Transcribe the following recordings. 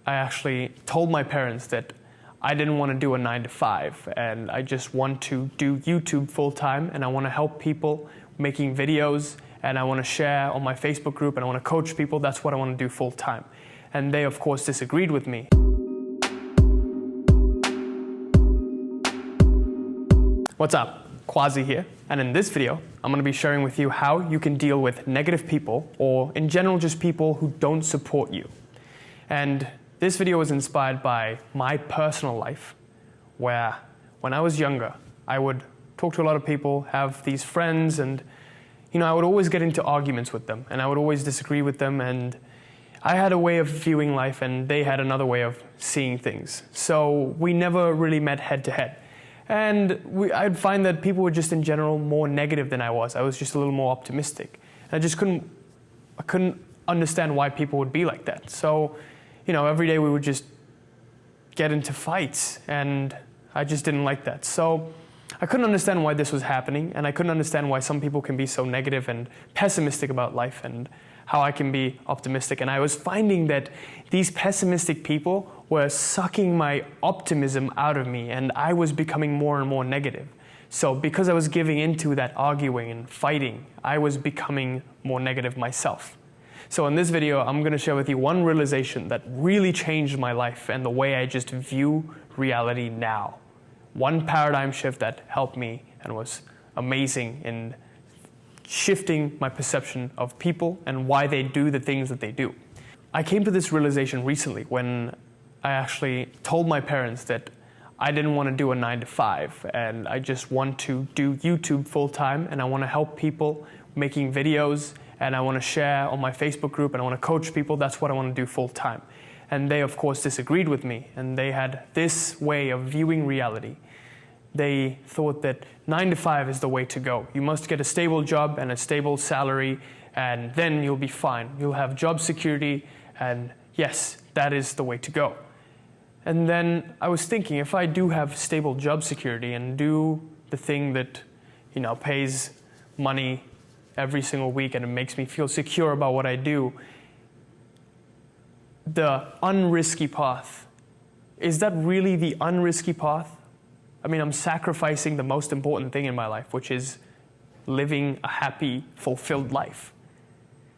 I actually told my parents that I didn't want to do a 9-to-5 and I just want to do YouTube full time, and I want to help people making videos, and I want to share on my Facebook group, and I want to coach people. That's what I want to do full time. And they of course disagreed with me. What's up? Quazi here, and in this video I'm going to be sharing with you how you can deal with negative people, or in general just people who don't support you. And this video was inspired by my personal life, where when I was younger I would talk to a lot of people, have these friends, and I would always get into arguments with them, and I would always disagree with them, and I had a way of viewing life and they had another way of seeing things. So we never really met head to head. And I'd find that people were just in general more negative than I was. I was just a little more optimistic. And I couldn't understand why people would be like that. So, every day we would just get into fights, and I just didn't like that. So I couldn't understand why this was happening, and I couldn't understand why some people can be so negative and pessimistic about life, and how I can be optimistic. And I was finding that these pessimistic people were sucking my optimism out of me, and I was becoming more and more negative. So because I was giving into that arguing and fighting, I was becoming more negative myself. So in this video, I'm going to share with you one realization that really changed my life and the way I just view reality now. One paradigm shift that helped me and was amazing in shifting my perception of people and why they do the things that they do. I came to this realization recently when I actually told my parents that I didn't want to do a 9-to-5 and I just want to do YouTube full time, and I want to help people making videos, and I want to share on my Facebook group, and I want to coach people. That's what I want to do full time. And they of course disagreed with me, and they had this way of viewing reality. They thought that 9-to-5 is the way to go. You must get a stable job and a stable salary, and then you'll be fine. You'll have job security, and yes, that is the way to go. And then I was thinking, if I do have stable job security and do the thing that pays money every single week and it makes me feel secure about what I do, the unrisky path, is that really the unrisky path? I mean, I'm sacrificing the most important thing in my life, which is living a happy, fulfilled life.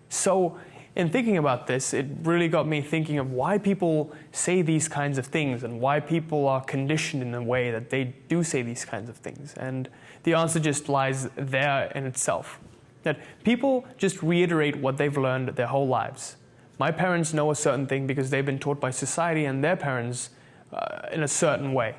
So in thinking about this, it really got me thinking of why people say these kinds of things and why people are conditioned in a way that they do say these kinds of things. And the answer just lies there in itself. That people just reiterate what they've learned their whole lives. My parents know a certain thing because they've been taught by society and their parents in a certain way.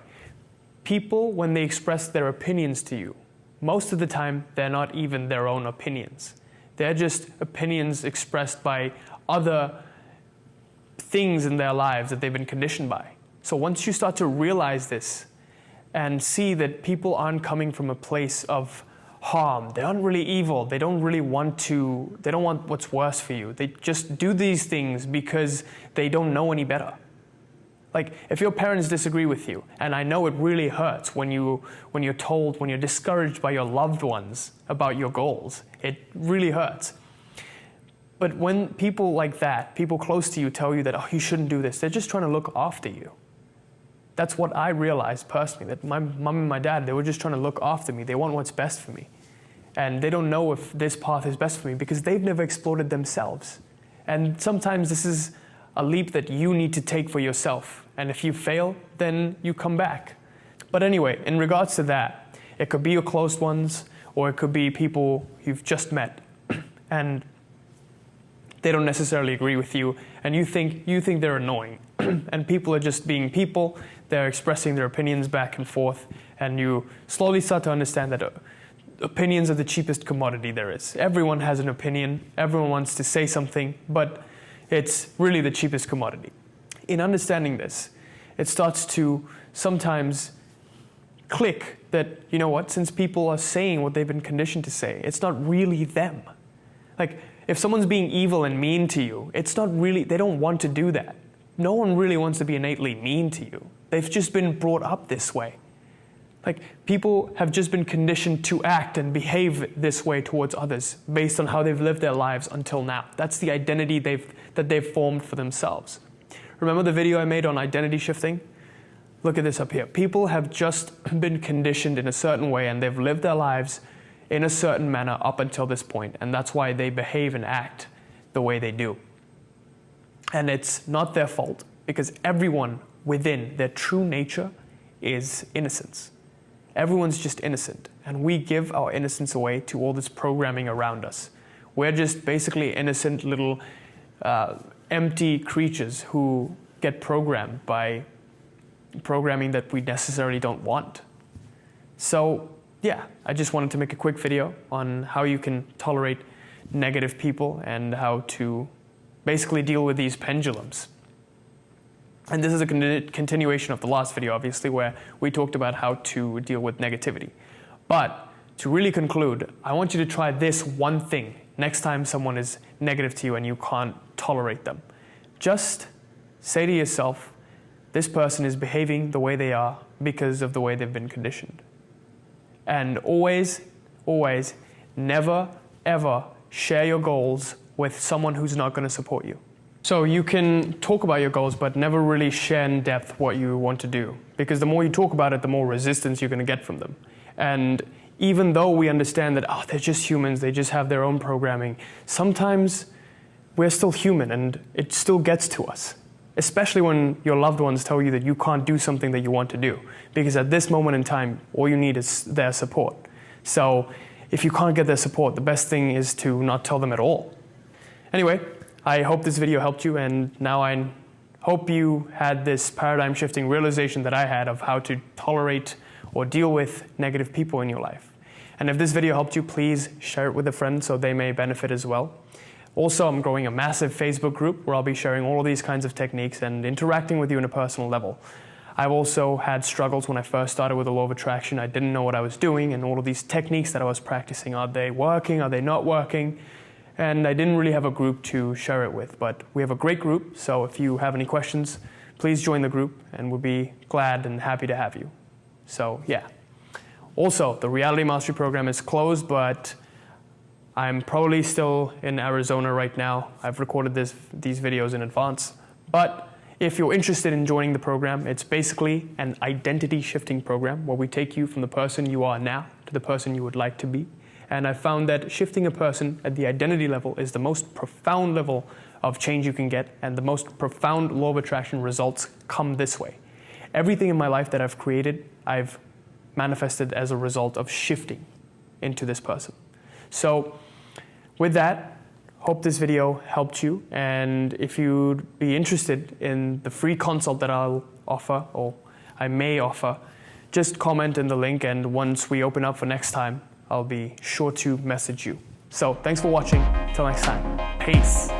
People, when they express their opinions to you, most of the time they're not even their own opinions. They're just opinions expressed by other things in their lives that they've been conditioned by. So once you start to realize this and see that people aren't coming from a place of harm, they aren't really evil, they don't want what's worse for you. They just do these things because they don't know any better. Like, if your parents disagree with you, and I know it really hurts when you're discouraged by your loved ones about your goals, it really hurts. But when people like that, people close to you tell you that, oh, you shouldn't do this, they're just trying to look after you. That's what I realized personally, that my mom and my dad, they were just trying to look after me. They want what's best for me. And they don't know if this path is best for me because they've never explored it themselves. And sometimes this is a leap that you need to take for yourself. And if you fail, then you come back. But anyway, in regards to that, it could be your close ones, or it could be people you've just met, and they don't necessarily agree with you, and you think they're annoying. And people are just being people, they're expressing their opinions back and forth, and you slowly start to understand that opinions are the cheapest commodity there is. Everyone has an opinion, everyone wants to say something, but it's really the cheapest commodity. In understanding this, it starts to sometimes click that, since people are saying what they've been conditioned to say, it's not really them. Like, if someone's being evil and mean to you, it's not really, they don't want to do that. No one really wants to be innately mean to you. They've just been brought up this way. Like, people have just been conditioned to act and behave this way towards others based on how they've lived their lives until now. That's the identity that they've formed for themselves. Remember the video I made on identity shifting? Look at this up here. People have just been conditioned in a certain way and they've lived their lives in a certain manner up until this point, and that's why they behave and act the way they do. And it's not their fault, because everyone within their true nature is innocence. Everyone's just innocent, and we give our innocence away to all this programming around us. We're just basically innocent little empty creatures who get programmed by programming that we necessarily don't want. So yeah, I just wanted to make a quick video on how you can tolerate negative people and how to basically deal with these pendulums. And this is a continuation of the last video, obviously, where we talked about how to deal with negativity. But to really conclude, I want you to try this one thing next time someone is negative to you and you can't tolerate them. Just say to yourself, this person is behaving the way they are because of the way they've been conditioned. And always, always, never, ever share your goals with someone who's not going to support you. So you can talk about your goals, but never really share in depth what you want to do. Because the more you talk about it, the more resistance you're going to get from them. And even though we understand that, oh, they're just humans, they just have their own programming, sometimes we're still human and it still gets to us. Especially when your loved ones tell you that you can't do something that you want to do. Because at this moment in time, all you need is their support. So if you can't get their support, the best thing is to not tell them at all. Anyway, I hope this video helped you, and now I hope you had this paradigm shifting realization that I had of how to tolerate or deal with negative people in your life. And if this video helped you, please share it with a friend so they may benefit as well. Also, I'm growing a massive Facebook group where I'll be sharing all of these kinds of techniques and interacting with you on a personal level. I've also had struggles when I first started with the law of attraction. I didn't know what I was doing, and all of these techniques that I was practicing, are they working, are they not working? And I didn't really have a group to share it with, but we have a great group, so if you have any questions, please join the group and we'll be glad and happy to have you. So yeah. Also, the Reality Mastery program is closed, but I'm probably still in Arizona right now. I've recorded these videos in advance. But if you're interested in joining the program, it's basically an identity shifting program where we take you from the person you are now to the person you would like to be. And I found that shifting a person at the identity level is the most profound level of change you can get, and the most profound law of attraction results come this way. Everything in my life that I've created, I've manifested as a result of shifting into this person. So with that, hope this video helped you, and if you'd be interested in the free consult that I'll offer, or I may offer, just comment in the link, and once we open up for next time, I'll be sure to message you. So thanks for watching. Till next time. Peace.